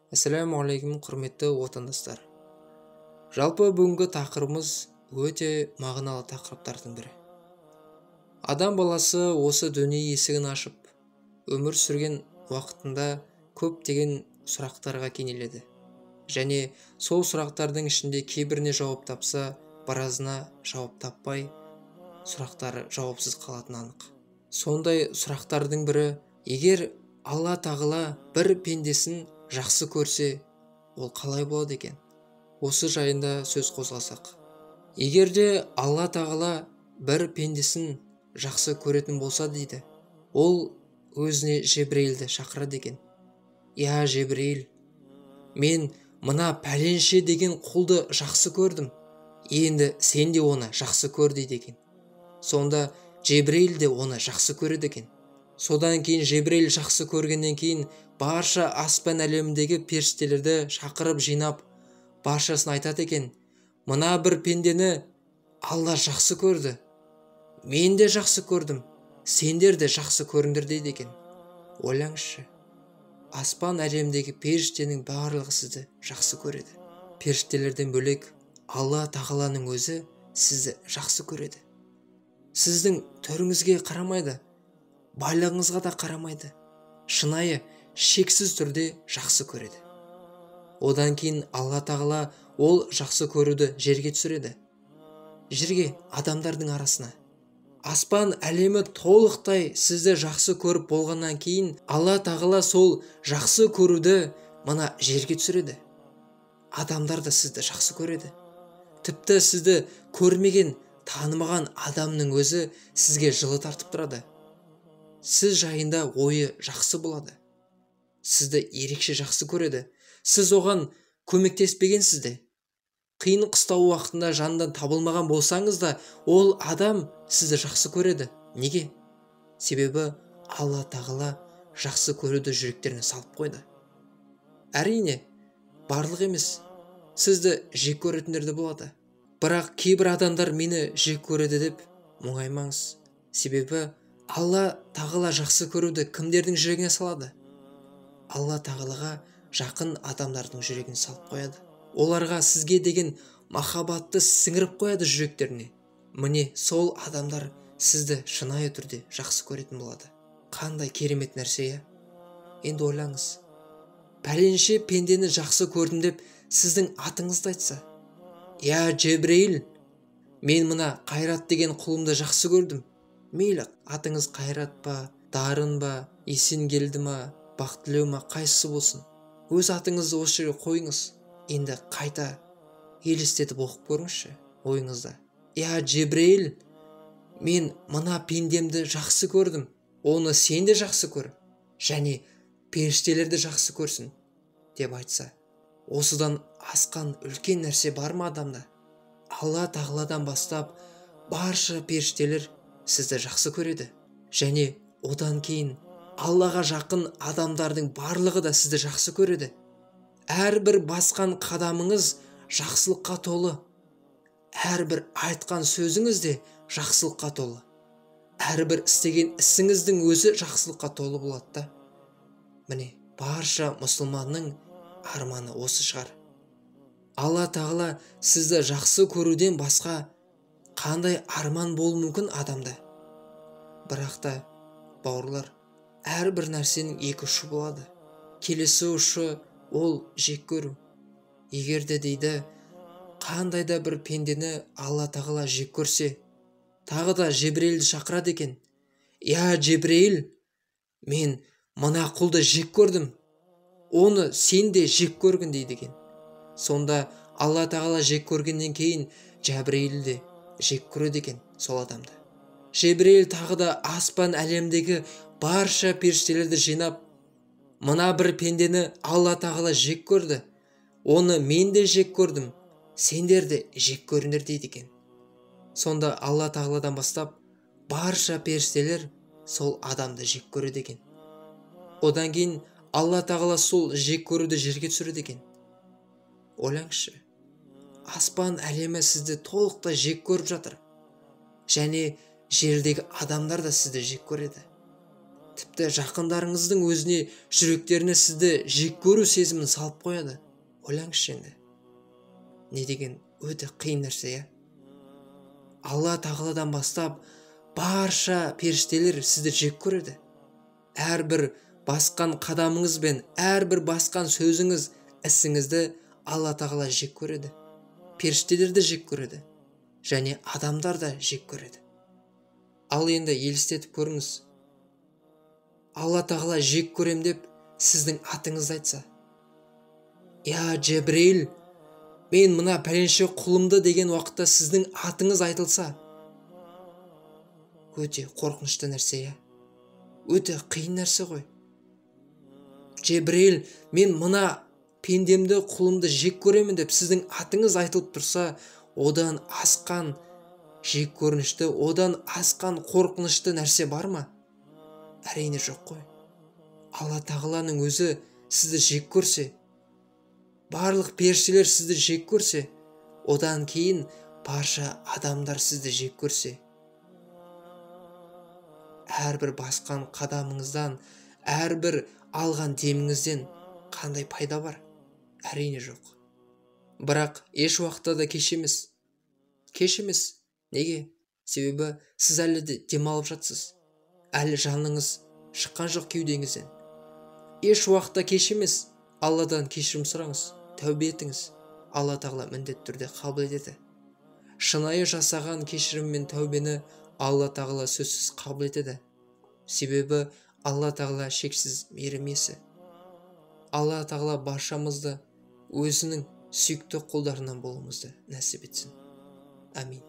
Ассалаумағалейкум, құрметті отандастар. Жалпы бүгінгі тақырыбымыз өте мағыналы тақырыптардың бірі. Адам баласы осы дүние есігін ашып, өмір сүрген уақытында көптеген сұрақтарға кенеледі. Және сол сұрақтардың ішінде кейбіріне жауап тапса, біразына жауап таппай, сұрақтары жауапсыз қалатыны анық. Сондай сұрақтардың бірі, егер Алла тағала бір пендесін жақсы көрсе, ол қалай болады екен? Осы жайында сөз қозғасақ. Егер де Алла тағала бір пендесін жақсы көретін болса дейді, ол өзіне Жебірейілді шақырады екен. Я Жебірейіл, мен мына пәленше деген құлды жақсы көрдім, енді сен де оны жақсы көр дейді екен. Сонда Жебірейіл де оны жақсы көреді екен. Содан кейін Жебірейіл жақсы көргеннен кейін барша аспан әлеміндегі періштелерді шақырып жинап, баршасын айтады екен: мына бір пендені Алла жақсы көрді, мен де жақсы көрдім, сендер де жақсы көріңдер дейді екен. Ойлаңызшы, аспан әлеміндегі періштенің барлығы сізді жақсы көреді. Періштелерден бөлек Алла тағаланың өзі сізді жақсы көреді. Сіздің түріңізге қарамайды, байлығыңызға да қарамайды, шынайы, шексіз түрде жақсы көреді. Одан кейін Алла тағала ол жақсы көруді жерге түсіреді. Жерге, адамдардың арасына. Аспан әлемі толықтай сізді жақсы көріп болғаннан кейін Алла тағала сол жақсы көруді мына жерге түсіреді. Адамдар да сізді жақсы көреді. Тіпті сізді көрмеген, танымаған адамның өзі сізге жылы тартып тұрады. Сіз жайында ойы жақсы болады. Сізді ерекше жақсы көреді. Сіз оған көмектеспегенсіз де, қиын қыстау уақытында жанынан табылмаған болсаңыз да, ол адам сізді жақсы көреді. Неге? Себебі Алла тағала жақсы көруді жүректеріне салып қойды. Әрине, барлық емес, сізді жек көретіндер де болады. Бірақ кейбір адамдар мені жек көреді деп мұңаймаңыз. Себебі Алла тағала жақсы көруді кімдердің жүрегіне салады? Алла тағалаға жақын адамдардың жүрегіне салып қояды. Оларға сізге деген махаббатты сіңіріп қояды жүректеріне. Міне сол адамдар сізді шынайы түрде жақсы көретін болады. Қандай керемет нәрсе, иә? Енді ойлаңыз. Пәленше пендені жақсы көрдім деп сіздің атыңызды айтса: я Жебірейіл, мен мына Қайрат деген құлымды жақсы көрдім. Мейлі, атыңыз Қайрат па, Дарын ба, Есенгелді ма, Бақтілеу ма, қайсысы болсын, өз атыңызды осы жерге қойыңыз. Енді қайта елестетіп оқып көріңізші ойыңызда. Я Жебірейіл, мен мына пендемді жақсы көрдім, оны сен де жақсы көр, және періштелерді жақсы көрсін деп айтса, осыдан асқан үлкен нәрсе бар ма адамда? Алла тағаладан бастап барша періштелер сізді жақсы көреді. Және одан кейін Аллаға жақын адамдардың барлығы да сізді жақсы көреді. Әрбір басқан қадамыңыз жақсылыққа толы. Әрбір айтқан сөзіңіз де жақсылыққа толы. Әрбір істеген ісіңіздің өзі жақсылыққа толы болады да. Міне, барша мұсылманның арманы осы шығар. Алла тағала сізді жақсы көруден басқа қандай арман болуы мүмкін адамда? Бірақ та, бауырлар, әрбір нәрсенің екі ұшы болады. Келесі ұшы ол жек көру. Егер де дейді, қандай да бір пендені Алла тағала жек көрсе, тағы да Жебірейілді шақырады екен. Я Жебірейіл, мен мына құлды жек көрдім, оны сен де жек көргін дейді екен. Сонда Алла тағала жек көргеннен кейін Жебірейіл де жек көреді екен сол адамды. Жебірейіл тағы да аспан әлемдегі барша періштелерді жинап, мына бір пендені Алла тағала жек көрді, оны мен де жек көрдім, сендер де жек көріңдер дейді екен. Сонда Алла тағаладан бастап барша періштелер сол адамды жек көреді екен. Одан кейін Алла тағала сол жек көруді жерге түсіреді екен. Ойлаңызшы, аспан әлемі сізді толықтай жек көріп жатыр. Және жердегі адамдар да сізді жек көреді. тіпті жақындарыңыздың өзіне, жүректеріне сізді жек көру сезімін салып қояды. Ойлаңызшы енді. Не деген өте қиын нәрсе, иә? Алла тағаладан бастап барша періштелер сізді жек көреді. Әрбір басқан қадамыңыз бен әрбір басқан сөзіңіз, ісіңізді Алла тағала жек көреді. Періштелер де жек көреді. Және адамдар да жек көреді. Ал енді елестетіп көріңіз. Алла тағала жек көрем деп сіздің атыңызды айтса. Я Джебрейл, мен мына пәленше құлымды деген уақытта сіздің атыңыз айтылса. Өте қорқынышты нәрсе, иә? Өте қиын нәрсе ғой. Джебрейл, мен мына пендемді, құлымды жек көремін деп сіздің атыңыз айтылып тұрса, одан асқан жек көрінішті, одан асқан қорқынышты нәрсе бар ма? Әрине жоқ қой. Алла тағаланың өзі сізді жек көрсе, барлық періштелер сізді жек көрсе, одан кейін барша адамдар сізді жек көрсе, әрбір басқан қадамыңыздан, әрбір алған деміңізден қандай пайда бар? Әрине жоқ. Бірақ еш уақытта да кеш емес. Кеш емес. Неге? Себебі сіз әлі де демалып жатсыз. Әлі жаныңыз шыққан жоқ кеудеңізден. Еш уақытта кеш емес. Алладан кешірім сұраңыз, тәубе етіңіз. Алла тағала міндетті түрде қабыл етеді. Шынайы жасаған кешірім мен тәубені Алла тағала сөзсіз қабыл етеді. Себебі Алла тағала шексіз мейірім иесі. Алла тағала баршамызды өзінің сүйікті құлдарынан болуымызды нәсіп етсін. Амин.